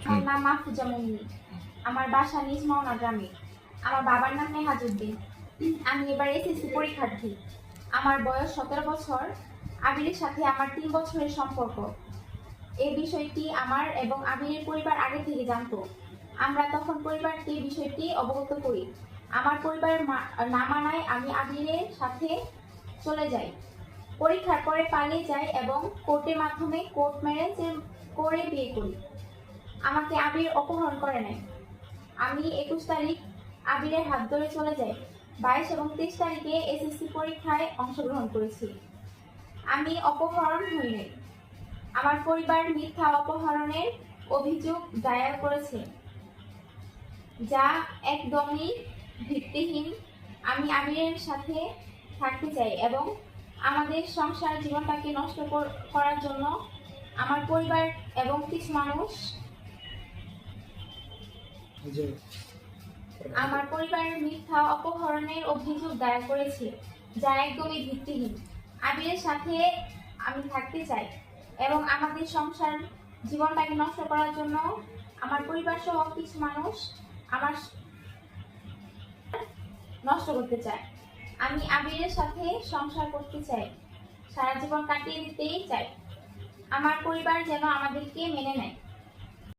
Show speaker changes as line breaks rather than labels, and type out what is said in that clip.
আমার নাম মাহফুজা মুন্নি। আমার বাসা নিজ মাওনা গ্রামে। আমার বাবার নাম মেহাজউদ্দিন। আমি এবার এসএসসি পরীক্ষার্থী। আমার বয়স 17 বছর। আবিরের সাথে আমার 3 বছরের সম্পর্ক। এই বিষয়টি আমার এবং আবিরের পরিবার আগে থেকে জানতো। আমরা তখন পরিবারকে বিষয়টি অবগত করি। আমার পরিবার না মানায় আমি আবিরের সাথে চলে যাই। পরীক্ষার পরে পালিয়ে যাই এবং কোর্টের মাধ্যমে কোর্ট ম্যারেজ করে বিয়ে করি। আমাকে আবির অপহরণ করে নেয়। আমি 21 তারিখ আবিরের হাত ধরে চলে যাই। 22 এবং 23 তারিখে এসএসসি পরীক্ষায় অংশগ্রহণ করেছি। আমি অপহরণ হই নাই। আমার পরিবার মিথ্যা অপহরণের অভিযোগ দায়ের করেছে, যা একদমই ভিত্তিহীন। আমি আবিরের সাথে থাকতে চাই এবং আমাদের সংসার জীবনটাকে নষ্ট করার জন্য আমার পরিবার এবং কিছু মানুষ আমার পরিবারের মিথ্যা অপহরণের অভিযোগ দায়ের করেছে, যা একদমই ভিত্তিহীন। আবিরের সাথে আমি থাকতে চাই এবং আমাদের সংসার জীবনটাকে নষ্ট করার জন্য আমার পরিবার সহ কিছু মানুষ আমার নষ্ট করতে চায়। আমি আবিরের সাথে সংসার করতে চাই, সারা জীবন কাটিয়ে দিতেই চাই। আমার পরিবার যেন আমাদেরকে মেনে নেয়।